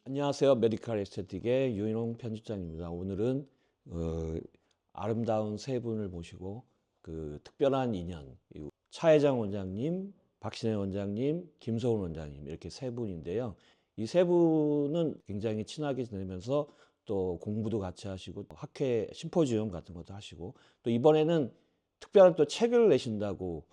안녕하세요. 메디컬 에스테틱의 유인홍 편집장입니다. 오늘은 아름다운 세 분을 모시고 특별한 인연, 차혜정 원장님, 박신혜 원장님, 김소은 원장님 이렇게 세 분인데요. 이 세 분은 굉장히 친하게 지내면서 또 공부도 같이 하시고 학회 심포지엄 같은 것도 하시고 또 이번에는 특별한 또 책을 내신다고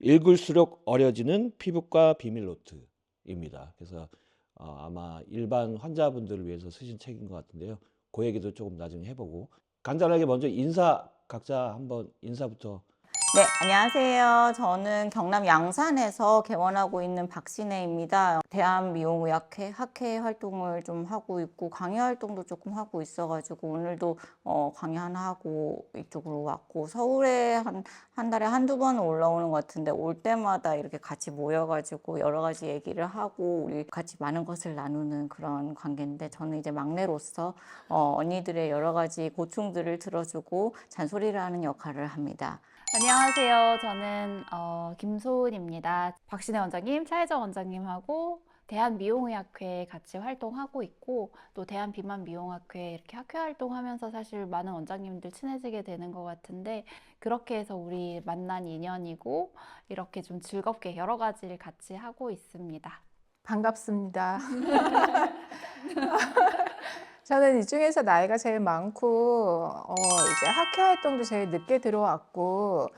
읽을수록 어려지는 피부과 비밀 노트입니다. 그래서 아마 일반 환자분들을 위해서 쓰신 책인 것 같은데요. 그 얘기도 조금 나중에 해보고 간단하게 먼저 각자 한번 인사부터. 네, 안녕하세요. 저는 경남 양산에서 개원하고 있는 박신혜입니다. 대한미용의학회 학회 활동을 좀 하고 있고 강의 활동도 조금 하고 있어가지고 오늘도 강의 하나 하고 이쪽으로 왔고 서울에 한 달에 한두 번 올라오는 것 같은데 올 때마다 이렇게 같이 모여가지고 여러 가지 얘기를 하고 우리 같이 많은 것을 나누는 그런 관계인데 저는 이제 막내로서 언니들의 여러 가지 고충들을 들어주고 잔소리를 하는 역할을 합니다. 안녕하세요. 저는 김소은입니다. 박신혜 원장님, 차혜정 원장님하고 대한미용의학회에 같이 활동하고 있고 또 대한비만미용학회 이렇게 학회 활동하면서 사실 많은 원장님들 친해지게 되는 것 같은데 그렇게 해서 우리 만난 인연이고 이렇게 좀 즐겁게 여러 가지를 같이 하고 있습니다. 반갑습니다. 저는 이 중에서 나이가 제일 많고 이제 학회 활동도 제일 늦게 들어왔고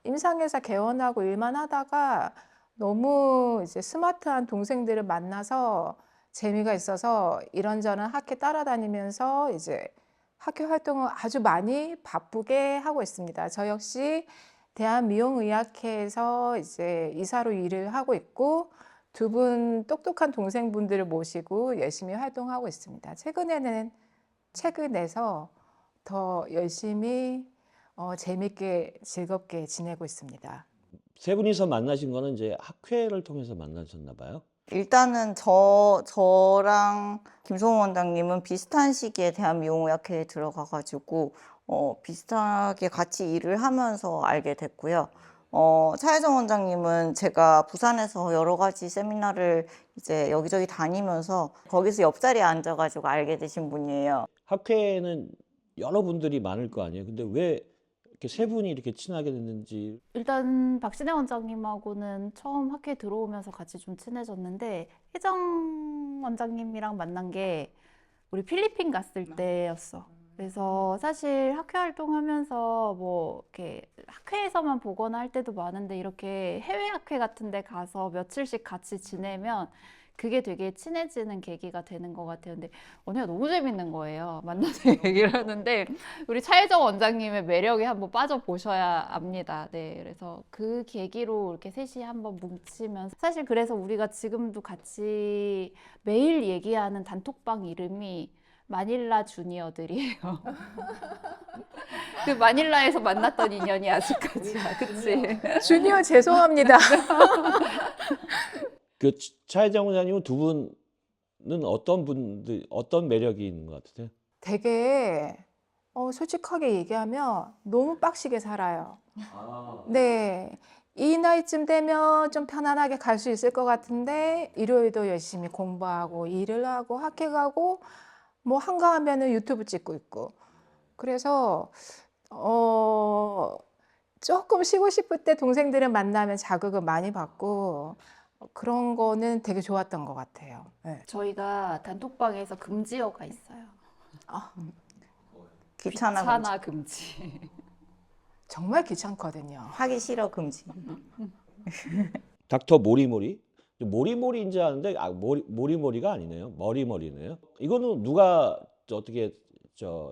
임상회사 개원하고 일만 하다가 너무 이제 스마트한 동생들을 만나서 재미가 있어서 이런저런 학회 따라다니면서 이제 학회 활동을 아주 많이 바쁘게 하고 있습니다. 저 역시 대한미용의학회에서 이제 이사로 일을 하고 있고 두 분 똑똑한 동생분들을 모시고 열심히 활동하고 있습니다. 최근에는 책을 내서 더 열심히 재밌게 즐겁게 지내고 있습니다. 세 분이서 만나신 거는 이제 학회를 통해서 만나셨나 봐요. 일단은 저랑 김소은 원장님은 비슷한 시기에 대한미용의학회에 들어가가지고 비슷하게 같이 일을 하면서 알게 됐고요. 차혜정 원장님은 제가 부산에서 여러 가지 세미나를 이제 여기저기 다니면서 거기서 옆자리에 앉아가지고 알게 되신 분이에요. 학회에는 여러 분들이 많을 거 아니에요. 근데 왜 이렇게 세 분이 이렇게 친하게 됐는지. 일단 박신혜 원장님하고는 처음 학회 들어오면서 같이 좀 친해졌는데 혜정 원장님이랑 만난 게 우리 필리핀 갔을 때였어. 그래서 사실 학회 활동하면서 뭐 이렇게 학회에서만 보거나 할 때도 많은데 이렇게 해외 학회 같은 데 가서 며칠씩 같이 지내면 그게 되게 친해지는 계기가 되는 것 같아요. 근데 언니가 너무 재밌는 거예요. 만나서 얘기를 하는데 우리 차혜정 원장님의 매력에 한번 빠져보셔야 압니다. 네, 그래서 그 계기로 이렇게 셋이 한번 뭉치면서 사실 그래서 우리가 지금도 같이 매일 얘기하는 단톡방 이름이 마닐라 주니어들이에요. 그 마닐라에서 만났던 인연이 아직까지야, 그치? 주니어 죄송합니다. 차혜정 원장님은 두 분은 어떤 매력이 있는 것 같으세요? 되게 솔직하게 얘기하면 너무 빡시게 살아요. 네. 이 나이쯤 되면 좀 편안하게 갈 수 있을 것 같은데 일요일도 열심히 공부하고 일을 하고 학회 가고 뭐 한가하면은 유튜브 찍고 있고 그래서 조금 쉬고 싶을 때 동생들을 만나면 자극을 많이 받고 그런 거는 되게 좋았던 것 같아요. 네. 저희가 단톡방에서 금지어가 있어요. 귀찮아 금지. 정말 귀찮거든요. 하기 싫어 금지. 닥터 모리모리? 모리모리인지 아는데 모리모리가 아니네요. 머리머리네요. 이거는 누가 어떻게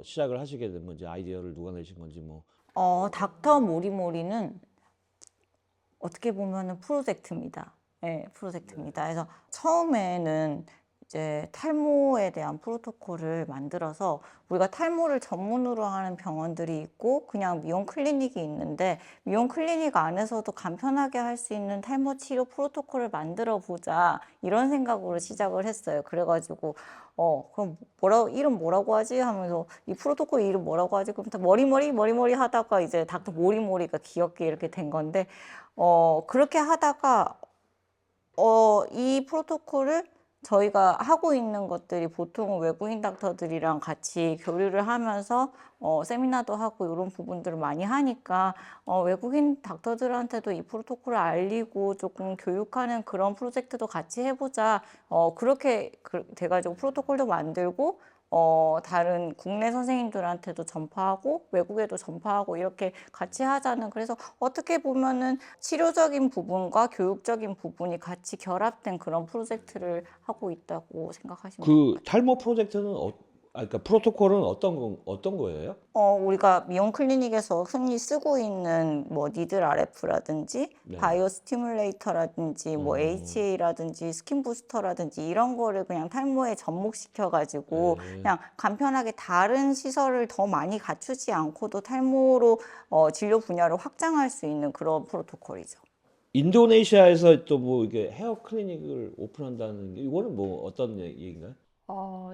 시작을 하시게 된 건지 아이디어를 누가 내신 건지 뭐. 닥터 모리모리는 어떻게 보면은 프로젝트입니다. 네, 프로젝트입니다. 그래서 처음에는 이제 탈모에 대한 프로토콜을 만들어서 우리가 탈모를 전문으로 하는 병원들이 있고 그냥 미용 클리닉이 있는데 미용 클리닉 안에서도 간편하게 할 수 있는 탈모 치료 프로토콜을 만들어 보자 이런 생각으로 시작을 했어요. 그래가지고 그럼 이름 뭐라고 하지 하면서 이 프로토콜 이름 뭐라고 하지 그럼 다 머리머리 하다가 이제 닥터 모리모리가 귀엽게 이렇게 된 건데 그렇게 하다가 이 프로토콜을 저희가 하고 있는 것들이 보통 외국인 닥터들이랑 같이 교류를 하면서 세미나도 하고 이런 부분들을 많이 하니까 외국인 닥터들한테도 이 프로토콜을 알리고 조금 교육하는 그런 프로젝트도 같이 해보자. 그렇게 돼가지고 프로토콜도 만들고 다른 국내 선생님들한테도 전파하고 외국에도 전파하고 이렇게 같이 하자는, 그래서 어떻게 보면은 치료적인 부분과 교육적인 부분이 같이 결합된 그런 프로젝트를 하고 있다고 생각하시면 돼요. 그 탈모 프로젝트는 그러니까 프로토콜은 어떤 거예요? 우리가 미용 클리닉에서 흔히 쓰고 있는 뭐 니들 RF라든지 네. 바이오 스티뮬레이터라든지 뭐 어. HA라든지 스킨 부스터라든지 이런 거를 그냥 탈모에 접목시켜 가지고 네. 그냥 간편하게 다른 시설을 더 많이 갖추지 않고도 탈모로 진료 분야를 확장할 수 있는 그런 프로토콜이죠. 인도네시아에서 또 뭐 이게 헤어 클리닉을 오픈한다는 게 이거는 뭐 어떤 얘기인가요?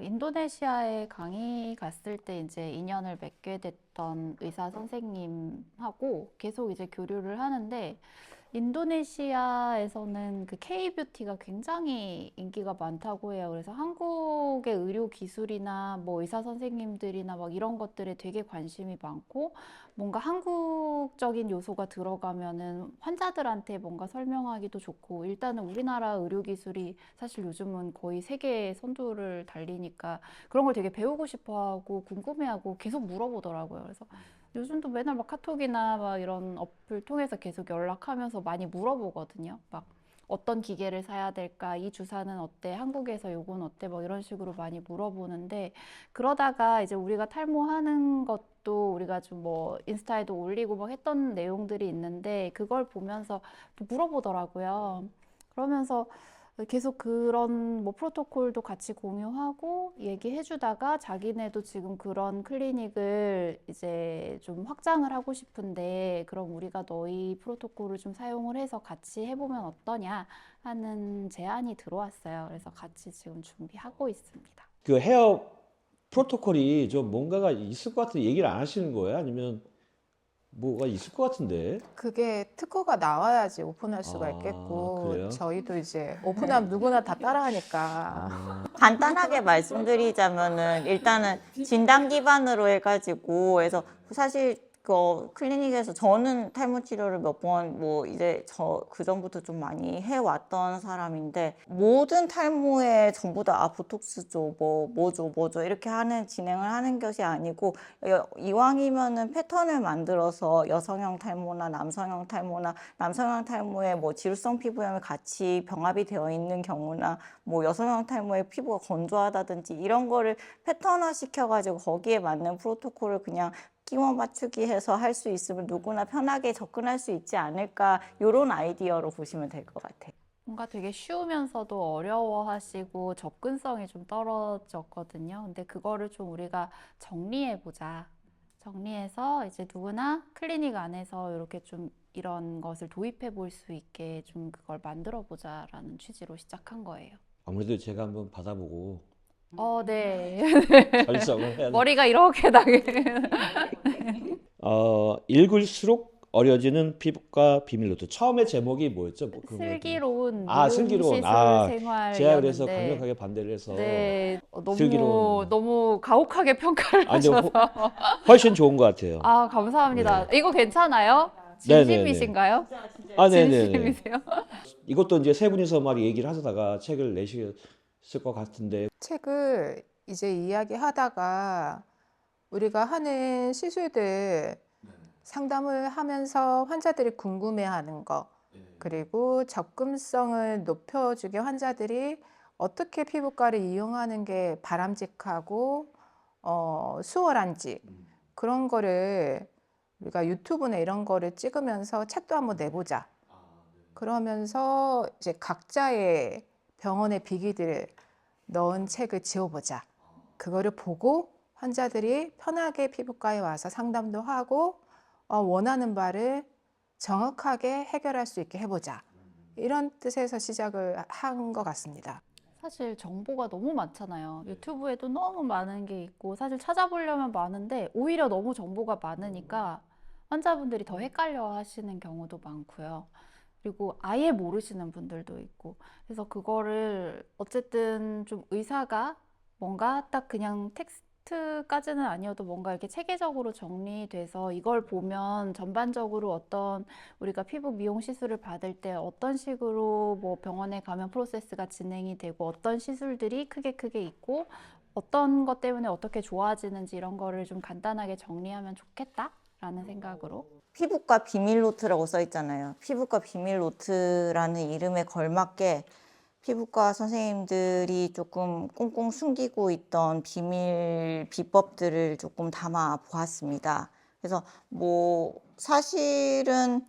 인도네시아에 강의 갔을 때 이제 인연을 맺게 됐던 의사 선생님하고 계속 이제 교류를 하는데, 인도네시아에서는 그 K-뷰티가 굉장히 인기가 많다고 해요. 그래서 한국의 의료 기술이나 뭐 의사 선생님들이나 막 이런 것들에 되게 관심이 많고, 뭔가 한국적인 요소가 들어가면은 환자들한테 뭔가 설명하기도 좋고, 일단은 우리나라 의료 기술이 사실 요즘은 거의 세계 선두를 달리니까 그런 걸 되게 배우고 싶어 하고 궁금해하고 계속 물어보더라고요. 그래서 요즘도 맨날 막 카톡이나 막 이런 어플 통해서 계속 연락하면서 많이 물어보거든요. 막 어떤 기계를 사야 될까? 이 주사는 어때? 한국에서 요건 어때? 뭐 이런 식으로 많이 물어보는데, 그러다가 이제 우리가 탈모하는 것도 우리가 좀 뭐 인스타에도 올리고 막 했던 내용들이 있는데, 그걸 보면서 물어보더라고요. 그러면서 계속 그런 뭐 프로토콜도 같이 공유하고 얘기해 주다가, 자기네도 지금 그런 클리닉을 이제 좀 확장을 하고 싶은데, 그럼 우리가 너희 프로토콜을 좀 사용을 해서 같이 해보면 어떠냐 하는 제안이 들어왔어요. 그래서 같이 지금 준비하고 있습니다. 그 헤어 프로토콜이 좀 뭔가가 있을 것 같은데 얘기를 안 하시는 거예요? 아니면 뭐가 있을 것 같은데? 그게 특허가 나와야지 오픈할 수가 아, 있겠고, 그래요? 저희도 이제 오픈하면 누구나 다 따라하니까. 아, 간단하게 말씀드리자면은 일단은 진단 기반으로 해가지고, 해서 사실 그 클리닉에서 저는 탈모 치료를 몇 번 뭐 이제 그 전부터 좀 많이 해왔던 사람인데, 모든 탈모에 전부 다 보톡스 줘, 뭐줘 이렇게 진행을 하는 것이 아니고, 이왕이면은 패턴을 만들어서 여성형 탈모나 남성형 탈모나 남성형 탈모에 뭐 지루성 피부염이 같이 병합이 되어 있는 경우나 뭐 여성형 탈모의 피부가 건조하다든지 이런 거를 패턴화 시켜가지고 거기에 맞는 프로토콜을 그냥 끼워 맞추기 해서 할 수 있으면 누구나 편하게 접근할 수 있지 않을까, 이런 아이디어로 보시면 될 것 같아요. 뭔가 되게 쉬우면서도 어려워하시고 접근성이 좀 떨어졌거든요. 근데 그거를 좀 우리가 정리해보자. 정리해서 이제 누구나 클리닉 안에서 이렇게 좀 이런 것을 도입해 볼 수 있게 좀 그걸 만들어 보자라는 취지로 시작한 거예요. 아무래도 제가 한번 받아보고 네. 결정을 해야 돼. 머리가 이렇게 나게. 읽을수록 어려지는 피부과 비밀노트. 처음에 제목이 뭐였죠? 뭐 그런 거 슬기로운 슬기로운. 미용시술 제가 그래서 생활이었는데, 강력하게 반대를 해서 네, 슬기로운. 너무 가혹하게 평가를 근데 하셔서. 훨씬 좋은 것 같아요. 감사합니다. 이거 괜찮아요? 네네네. 진심이신가요? 네네네. 진심이세요? 이것도 이제 세 분이서 막 얘기를 하다가 책을 내셨을 것 같은데. 책을 이제 이야기하다가 우리가 하는 시술들 상담을 하면서 환자들이 궁금해하는 거, 그리고 접근성을 높여주게 환자들이 어떻게 피부과를 이용하는 게 바람직하고 수월한지, 그런 거를 우리가 유튜브나 이런 거를 찍으면서 책도 한번 내보자. 그러면서 이제 각자의 병원의 비기들을 넣은 책을 지어보자. 그거를 보고 환자들이 편하게 피부과에 와서 상담도 하고 원하는 바를 정확하게 해결할 수 있게 해보자. 이런 뜻에서 시작을 한 것 같습니다. 사실 정보가 너무 많잖아요. 유튜브에도 너무 많은 게 있고, 사실 찾아보려면 많은데, 오히려 너무 정보가 많으니까 환자분들이 더 헷갈려 하시는 경우도 많고요. 그리고 아예 모르시는 분들도 있고. 그래서 그거를 어쨌든 좀 의사가 뭔가 딱 그냥 텍스트까지는 아니어도 뭔가 이렇게 체계적으로 정리돼서 이걸 보면 전반적으로 어떤 우리가 피부 미용 시술을 받을 때 어떤 식으로 뭐 병원에 가면 프로세스가 진행이 되고 어떤 시술들이 크게 있고 어떤 것 때문에 어떻게 좋아지는지 이런 거를 좀 간단하게 정리하면 좋겠다라는 생각으로. 피부과 비밀 노트라고 써 있잖아요. 피부과 비밀 노트라는 이름에 걸맞게 피부과 선생님들이 조금 꽁꽁 숨기고 있던 비밀 비법들을 조금 담아 보았습니다. 그래서 뭐 사실은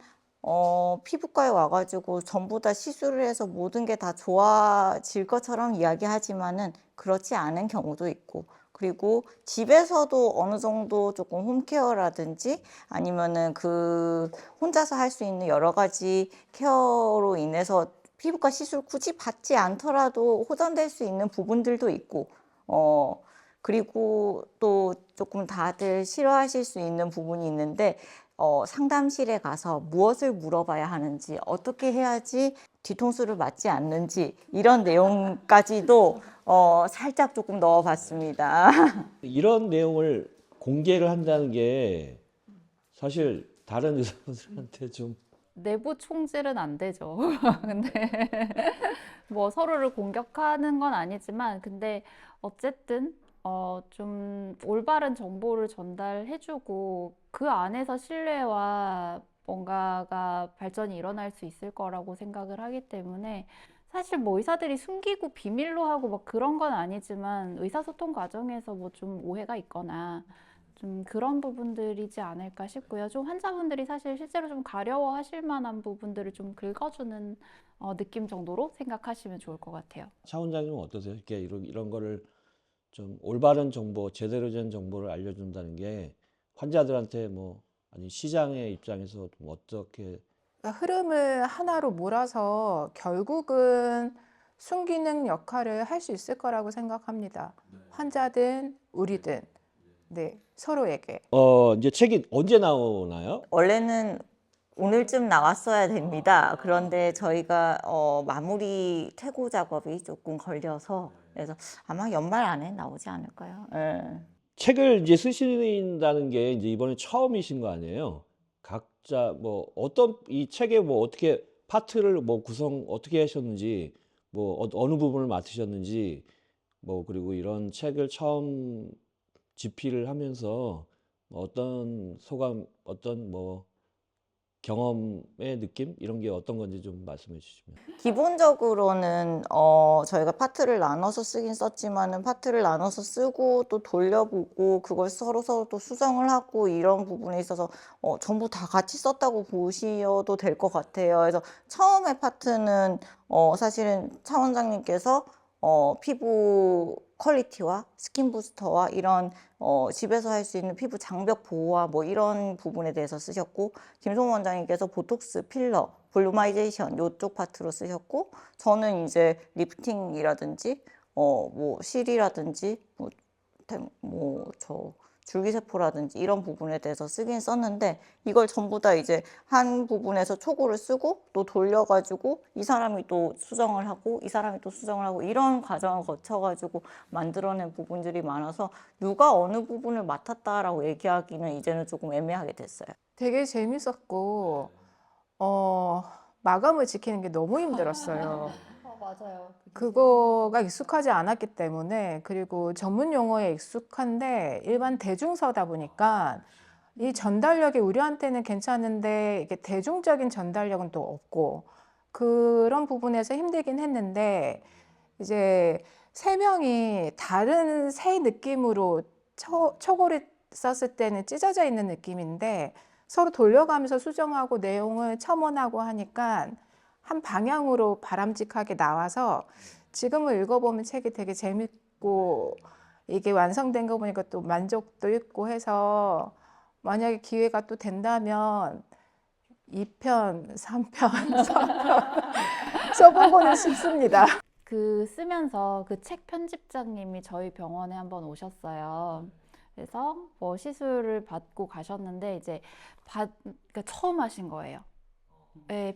피부과에 와가지고 전부 다 시술을 해서 모든 게 다 좋아질 것처럼 이야기하지만은 그렇지 않은 경우도 있고, 그리고 집에서도 어느 정도 조금 홈케어라든지 아니면은 그 혼자서 할 수 있는 여러 가지 케어로 인해서 피부과 시술 굳이 받지 않더라도 호전될 수 있는 부분들도 있고, 그리고 또 조금 다들 싫어하실 수 있는 부분이 있는데, 상담실에 가서 무엇을 물어봐야 하는지, 어떻게 해야지 뒤통수를 맞지 않는지, 이런 내용까지도 살짝 조금 넣어봤습니다. 이런 내용을 공개를 한다는 게 사실 다른 의사분들한테 좀 내부 총질은 안 되죠. 근데 뭐 서로를 공격하는 건 아니지만 근데 어쨌든 좀 올바른 정보를 전달해주고 그 안에서 신뢰와 뭔가가 발전이 일어날 수 있을 거라고 생각을 하기 때문에 사실 뭐 의사들이 숨기고 비밀로 하고 막 그런 건 아니지만 의사소통 과정에서 뭐 좀 오해가 있거나 좀 그런 부분들이지 않을까 싶고요. 좀 환자분들이 사실 실제로 좀 가려워하실 만한 부분들을 좀 긁어주는 느낌 정도로 생각하시면 좋을 것 같아요. 차 원장님은 어떠세요? 이렇게 이런 거를 좀 올바른 정보, 제대로 된 정보를 알려준다는 게 환자들한테 뭐 아니 시장의 입장에서 좀 어떻게 그러니까 흐름을 하나로 몰아서 결국은 숨기는 역할을 할 수 있을 거라고 생각합니다. 환자든 우리든 네, 서로에게. 이제 책이 언제 나오나요? 원래는 오늘쯤 나왔어야 됩니다. 그런데 저희가 마무리 퇴고 작업이 조금 걸려서, 그래서 아마 연말 안에 나오지 않을까요? 예. 책을 이제 쓰신다는 게 이제 이번에 처음이신 거 아니에요? 각자 뭐 어떤 이 책에 뭐 어떻게 파트를 뭐 구성 어떻게 하셨는지 뭐 어느 부분을 맡으셨는지 뭐 그리고 이런 책을 처음 집필을 하면서 뭐 어떤 소감, 어떤 뭐 경험의 느낌 이런 게 어떤 건지 좀 말씀해 주시면. 기본적으로는 저희가 파트를 나눠서 쓰긴 썼지만은 파트를 나눠서 쓰고 또 돌려보고 그걸 서로 또 수정을 하고 이런 부분에 있어서 전부 다 같이 썼다고 보셔도 될 것 같아요. 그래서 처음에 파트는 사실은 차 원장님께서 피부 퀄리티와 스킨 부스터와 이런 집에서 할 수 있는 피부 장벽 보호와 뭐 이런 부분에 대해서 쓰셨고, 김성우 원장님께서 보톡스, 필러, 볼루마이제이션 요쪽 파트로 쓰셨고, 저는 이제 리프팅이라든지 뭐 실이라든지 뭐저 줄기세포라든지 이런 부분에 대해서 쓰긴 썼는데, 이걸 전부 다 이제 한 부분에서 초고를 쓰고 또 돌려가지고 이 사람이 또 수정을 하고 이 사람이 또 수정을 하고 이런 과정을 거쳐가지고 만들어낸 부분들이 많아서 누가 어느 부분을 맡았다라고 얘기하기는 이제는 조금 애매하게 됐어요. 되게 재밌었고 마감을 지키는 게 너무 힘들었어요. 맞아요. 그거가 익숙하지 않았기 때문에, 그리고 전문 용어에 익숙한데 일반 대중서다 보니까 이 전달력이 우리한테는 괜찮은데 이게 대중적인 전달력은 또 없고 그런 부분에서 힘들긴 했는데, 이제 세 명이 다른 새 느낌으로 초고를 썼을 때는 찢어져 있는 느낌인데 서로 돌려가면서 수정하고 내용을 첨언하고 하니까 한 방향으로 바람직하게 나와서 지금을 읽어보면 책이 되게 재밌고 이게 완성된 거 보니까 또 만족도 있고 해서 만약에 기회가 또 된다면 2편, 3편, 4편 써보고는 싶습니다. 그 쓰면서 그 책 편집장님이 저희 병원에 한번 오셨어요. 그래서 뭐 시술을 받고 가셨는데 이제 그러니까 처음 하신 거예요.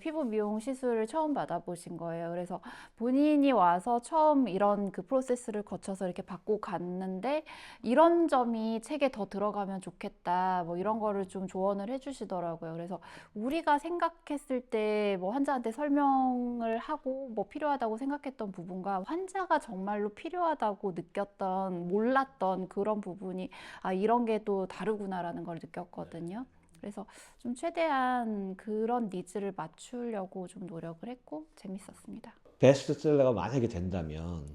피부 미용 시술을 처음 받아보신 거예요. 그래서 본인이 와서 처음 이런 그 프로세스를 거쳐서 이렇게 받고 갔는데 이런 점이 책에 더 들어가면 좋겠다. 뭐 이런 거를 좀 조언을 해주시더라고요. 그래서 우리가 생각했을 때 뭐 환자한테 설명을 하고 뭐 필요하다고 생각했던 부분과 환자가 정말로 필요하다고 느꼈던, 몰랐던 그런 부분이 아, 이런 게 또 다르구나라는 걸 느꼈거든요. 그래서 좀 최대한 그런 니즈를 맞추려고 좀 노력을 했고 재밌었습니다. 베스트셀러가 만약에 된다면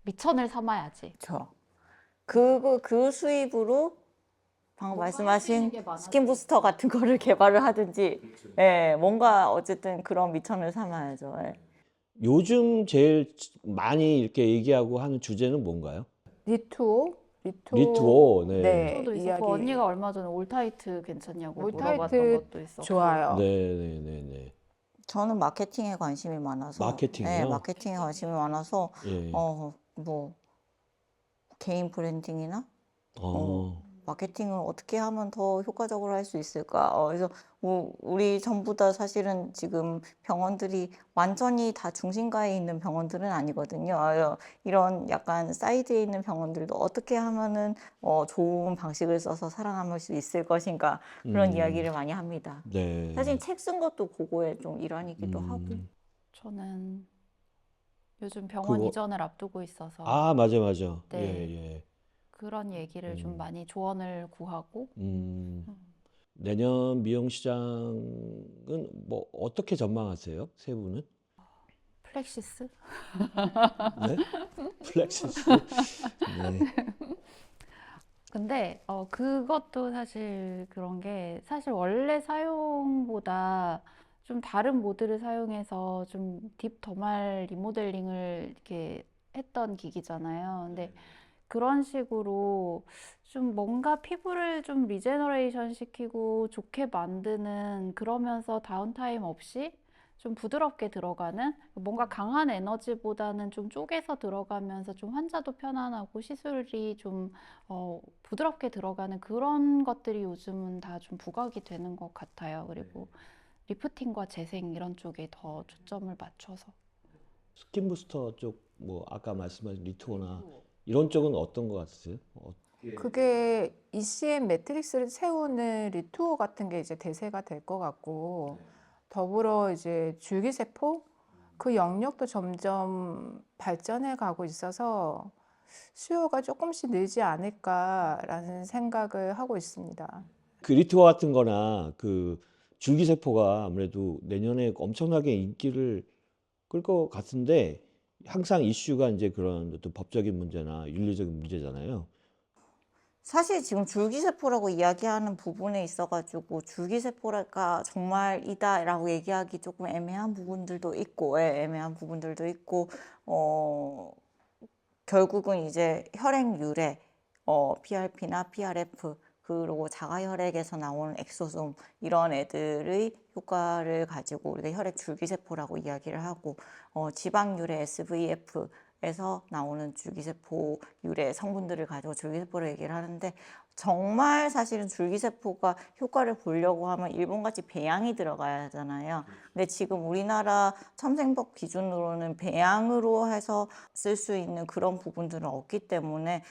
미천을 삼아야지. 그렇죠. 그 수입으로 방금 뭔가 할수 있는 말씀하신 게 많아지겠죠. 스킨 부스터 같은 거를 개발을 하든지, 예, 뭔가 어쨌든 그런 미천을 삼아야죠. 예. 요즘 제일 많이 이렇게 얘기하고 하는 주제는 뭔가요? 리투오? 리투오, 네. 네, 저도 있었고 이야기. 언니가 얼마 전에 올타이트 괜찮냐고 물어봤던 올타이트 것도 있었고. 좋아요. 네. 저는 마케팅에 관심이 많아서, 마케팅이요? 예, 마케팅에 관심이 많아서, 예. 뭐 개인 브랜딩이나 어, 마케팅을 어떻게 하면 더 효과적으로 할 수 있을까? 그래서 우리 전부 다 사실은 지금 병원들이 완전히 다 중심가에 있는 병원들은 아니거든요. 이런 약간 사이드에 있는 병원들도 어떻게 하면은 좋은 방식을 써서 살아남을 수 있을 것인가 그런 이야기를 많이 합니다. 네. 사실 책 쓴 것도 그거의 좀 일환이기도 하고. 저는 요즘 병원 그거- 이전을 앞두고 있어서 아, 맞아. 네. 예. 그런 얘기를 좀 많이 조언을 구하고 내년 미용 시장은 뭐 어떻게 전망하세요? 세 분은? 플렉시스? 네? 플렉시스? 네. 근데 그것도 사실 그런 게 사실 원래 사용보다 좀 다른 모드를 사용해서 좀 딥 더말 리모델링을 이렇게 했던 기기잖아요. 근데 그런 식으로 좀 뭔가 피부를 좀 리제너레이션 시키고 좋게 만드는, 그러면서 다운타임 없이 좀 부드럽게 들어가는, 뭔가 강한 에너지보다는 좀 쪼개서 들어가면서 좀 환자도 편안하고 시술이 좀 부드럽게 들어가는 그런 것들이 요즘은 다 좀 부각이 되는 것 같아요. 그리고 리프팅과 재생 이런 쪽에 더 초점을 맞춰서. 스킨 부스터 쪽 뭐 아까 말씀하신 리투어나 이런 쪽은 어떤 것 같으세요? 그게 ECM 매트릭스를 세우는 리투오 같은 게 이제 대세가 될 것 같고, 더불어 이제 줄기세포 그 영역도 점점 발전해 가고 있어서 수요가 조금씩 늘지 않을까라는 생각을 하고 있습니다. 그 리투어 같은 거나 그 줄기세포가 아무래도 내년에 엄청나게 인기를 끌 것 같은데 항상 이슈가 이제 그런 어떤 법적인 문제나 윤리적인 문제잖아요. 사실 지금 줄기세포라고 이야기하는 부분에 있어가지고 줄기세포가 정말이다라고 얘기하기 조금 애매한 부분들도 있고, 애매한 부분들도 있고, 결국은 이제 혈액 유래, PRP나 PRF, 그리고 자가혈액에서 나오는 엑소솜 이런 애들의 효과를 가지고 우리가 혈액 줄기세포라고 이야기를 하고, 지방 유래 SVF에서 나오는 줄기세포 유래 성분들을 가지고 줄기세포를 얘기를 하는데, 정말 사실은 줄기세포가 효과를 보려고 하면 일본같이 배양이 들어가야 하잖아요. 근데 지금 우리나라 첨생법 기준으로는 배양으로 해서 쓸 수 있는 그런 부분들은 없기 때문에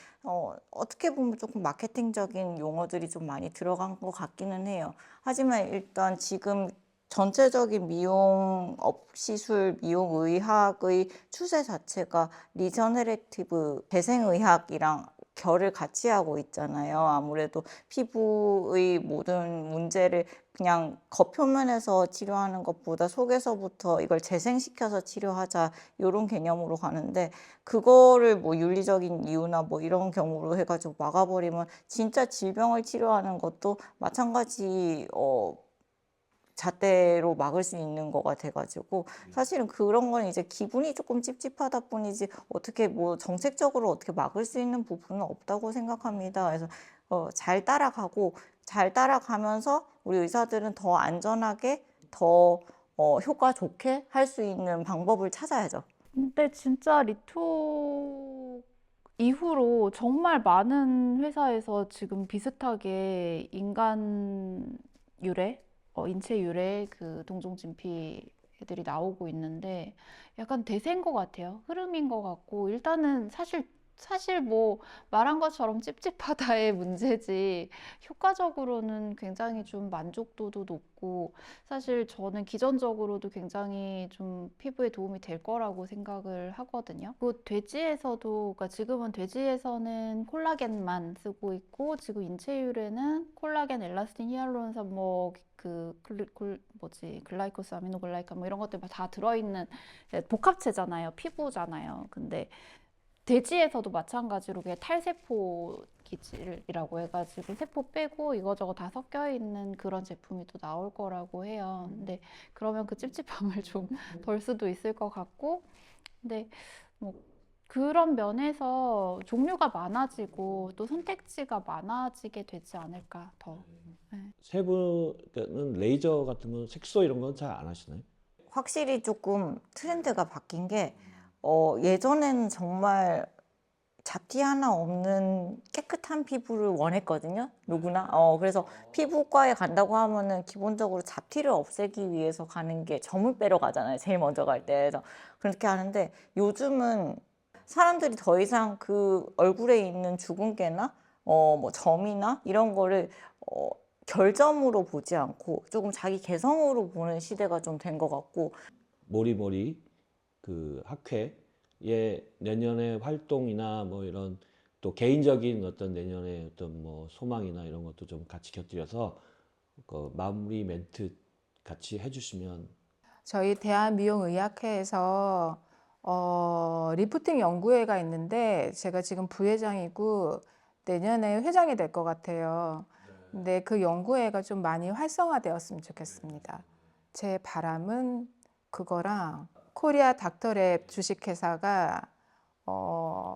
어떻게 보면 조금 마케팅적인 용어들이 좀 많이 들어간 것 같기는 해요. 하지만 일단 지금 전체적인 미용업 시술, 미용의학의 추세 자체가 리저너레이티브 재생의학이랑 결을 같이 하고 있잖아요. 아무래도 피부의 모든 문제를 그냥 겉표면에서 치료하는 것보다 속에서부터 이걸 재생시켜서 치료하자 이런 개념으로 가는데, 그거를 뭐 윤리적인 이유나 뭐 이런 경우로 해가지고 막아버리면 진짜 질병을 치료하는 것도 마찬가지 잣대로 막을 수 있는 거가 돼가지고, 사실은 그런 건 이제 기분이 조금 찝찝하다 뿐이지 어떻게 뭐 정책적으로 어떻게 막을 수 있는 부분은 없다고 생각합니다. 그래서 잘 따라가고, 잘 따라가면서 우리 의사들은 더 안전하게 더 효과 좋게 할 수 있는 방법을 찾아야죠. 근데 진짜 리투 이후로 정말 많은 회사에서 지금 비슷하게 인간 유래 인체 유래 그 동종 진피 애들이 나오고 있는데 약간 대세인 것 같아요. 흐름인 것 같고 일단은 사실 뭐 말한 것처럼 찝찝하다의 문제지 효과적으로는 굉장히 좀 만족도도 높고 사실 저는 기전적으로도 굉장히 좀 피부에 도움이 될 거라고 생각을 하거든요. 그 돼지에서도 그러니까 지금은 돼지에서는 콜라겐만 쓰고 있고 지금 인체 유래는 콜라겐, 엘라스틴, 히알루론산 글라이코스, 아미노글라이칸 뭐 이런 것들 다 들어있는 복합체잖아요. 피부잖아요. 근데 돼지에서도 마찬가지로 그게 탈세포 기질이라고 해가지고 세포 빼고 이거저거 다 섞여 있는 그런 제품이 또 나올 거라고 해요. 근데 그러면 그 찝찝함을 좀 덜 수도 있을 것 같고, 근데 뭐 그런 면에서 종류가 많아지고 또 선택지가 많아지게 되지 않을까 더. 네. 세 분은 레이저 같은 건 색소 이런 건 잘 안 하시나요? 확실히 조금 트렌드가 바뀐 게 예전에는 정말 잡티 하나 없는 깨끗한 피부를 원했거든요. 누구나. 그래서 피부과에 간다고 하면은 기본적으로 잡티를 없애기 위해서 가는 게 점을 빼러 가잖아요. 제일 먼저 갈 때. 그래서 그렇게 하는데 요즘은 사람들이 더 이상 그 얼굴에 있는 주근깨나 뭐 점이나 이런 거를 결점으로 보지 않고 조금 자기 개성으로 보는 시대가 좀 된 것 같고 모리모리 그 학회의 내년의 활동이나 뭐 이런 또 개인적인 어떤 내년의 어떤 뭐 소망이나 이런 것도 좀 같이 곁들여서 그 마무리 멘트 같이 해주시면. 저희 대한미용의학회에서 리프팅 연구회가 있는데 제가 지금 부회장이고 내년에 회장이 될 것 같아요. 근데 그 연구회가 좀 많이 활성화되었으면 좋겠습니다. 제 바람은 그거랑 코리아 닥터랩 주식회사가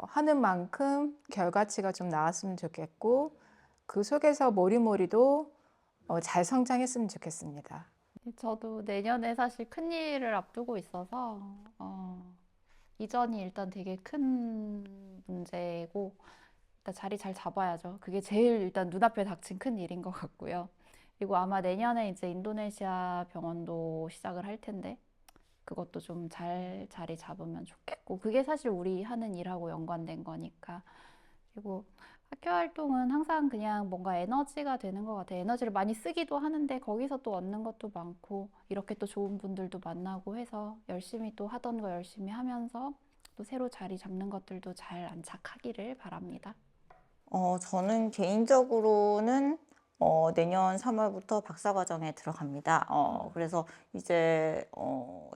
하는 만큼 결과치가 좀 나왔으면 좋겠고 그 속에서 모리모리도 잘 성장했으면 좋겠습니다. 저도 내년에 사실 큰 일을 앞두고 있어서 이전이 일단 되게 큰 문제고 일단 자리 잘 잡아야죠. 그게 제일 일단 눈앞에 닥친 큰 일인 것 같고요. 그리고 아마 내년에 이제 인도네시아 병원도 시작을 할 텐데 그것도 좀 잘 자리 잡으면 좋겠고 그게 사실 우리 하는 일하고 연관된 거니까. 그리고 학교 활동은 항상 그냥 뭔가 에너지가 되는 것 같아요. 에너지를 많이 쓰기도 하는데 거기서 또 얻는 것도 많고 이렇게 또 좋은 분들도 만나고 해서 열심히 또 하던 거 열심히 하면서 또 새로 자리 잡는 것들도 잘 안착하기를 바랍니다. 저는 개인적으로는 내년 3월부터 박사과정에 들어갑니다. 그래서 이제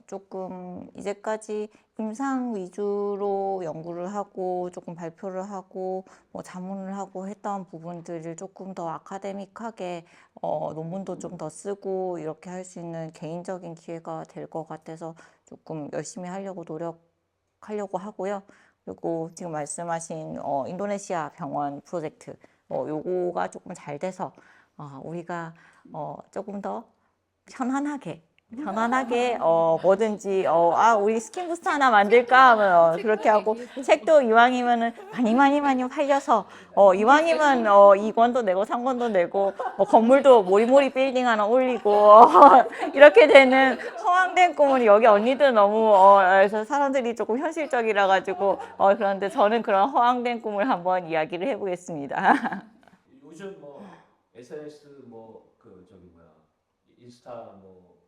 조금 이제까지 임상 위주로 연구를 하고 조금 발표를 하고 뭐 자문을 하고 했던 부분들을 조금 더 아카데믹하게 논문도 좀 더 쓰고 이렇게 할 수 있는 개인적인 기회가 될 것 같아서 조금 열심히 하려고 노력하려고 하고요. 그리고 지금 말씀하신 인도네시아 병원 프로젝트 요거가 조금 잘 돼서 우리가 조금 더 편안하게 뭐든지 우리 스킨부스트 하나 만들까 하면 그렇게 하고 책도 이왕이면은 많이 팔려서 이왕이면 2권도 내고 3권도 내고 건물도 모리모리 빌딩 하나 올리고 이렇게 되는 허황된 꿈은 여기 언니들 너무 그래서 사람들이 조금 현실적이라 가지고 그런데 저는 그런 허황된 꿈을 한번 이야기를 해보겠습니다. 요즘 뭐 SNS 뭐 그 저기 뭐야 인스타 뭐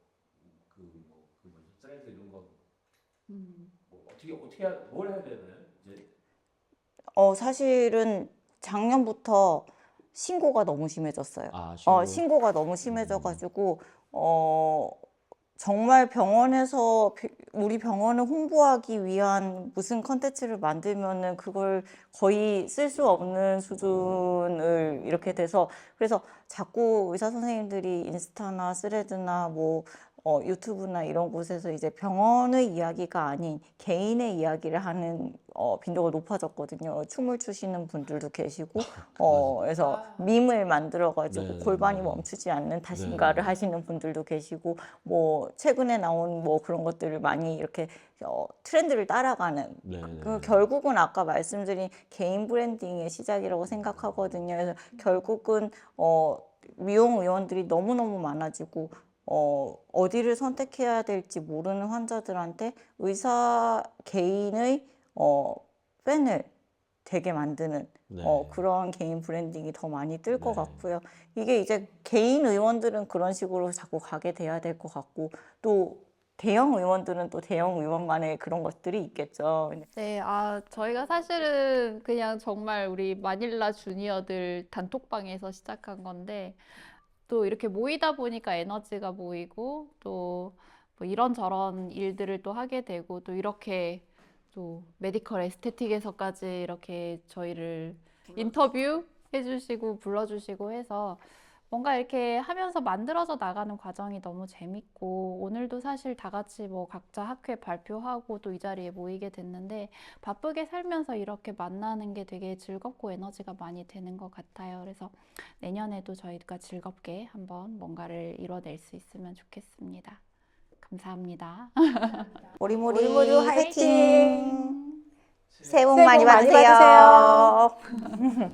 트렌드 이런 거 뭐 어떻게 뭘 해야 되나요? 이제 사실은 작년부터 신고가 너무 심해졌어요. 신고가 너무 심해져가지고 정말 병원에서 우리 병원을 홍보하기 위한 무슨 컨텐츠를 만들면은 그걸 거의 쓸 수 없는 수준을 이렇게 돼서 그래서 자꾸 의사 선생님들이 인스타나 스레드나 뭐 유튜브나 이런 곳에서 이제 병원의 이야기가 아닌 개인의 이야기를 하는 빈도가 높아졌거든요. 춤을 추시는 분들도 계시고 그래서 밈을 만들어가지고 네, 골반이 네. 멈추지 않는 탓인가를 하시는 분들도 계시고 뭐 최근에 나온 뭐 그런 것들을 많이 이렇게 트렌드를 따라가는 그 결국은 아까 말씀드린 개인 브랜딩의 시작이라고 생각하거든요. 그래서 결국은 미용 의원들이 너무너무 많아지고 어디를 선택해야 될지 모르는 환자들한테 의사 개인의 팬을 되게 만드는 네. 그런 개인 브랜딩이 더 많이 뜰 것 네. 같고요. 이게 이제 개인 의원들은 그런 식으로 자꾸 가게 돼야 될 것 같고 또 대형 의원들은 또 대형 의원만의 그런 것들이 있겠죠. 네, 저희가 사실은 그냥 정말 우리 마닐라 주니어들 단톡방에서 시작한 건데, 또 이렇게 모이다 보니까 에너지가 모이고, 또 뭐 이런저런 일들을 또 하게 되고, 또 이렇게 또 메디컬 에스테틱에서까지 이렇게 저희를 인터뷰 해주시고 불러주시고 해서 뭔가 이렇게 하면서 만들어져 나가는 과정이 너무 재밌고, 오늘도 사실 다 같이 뭐 각자 학회 발표하고 또 이 자리에 모이게 됐는데, 바쁘게 살면서 이렇게 만나는 게 되게 즐겁고 에너지가 많이 되는 것 같아요. 그래서 내년에도 저희가 즐겁게 한번 뭔가를 이뤄낼 수 있으면 좋겠습니다. 감사합니다. 모리모리 모리모리 화이팅! 화이팅! 새해 복 새해 많이 복 많이 받으세요. 받으세요.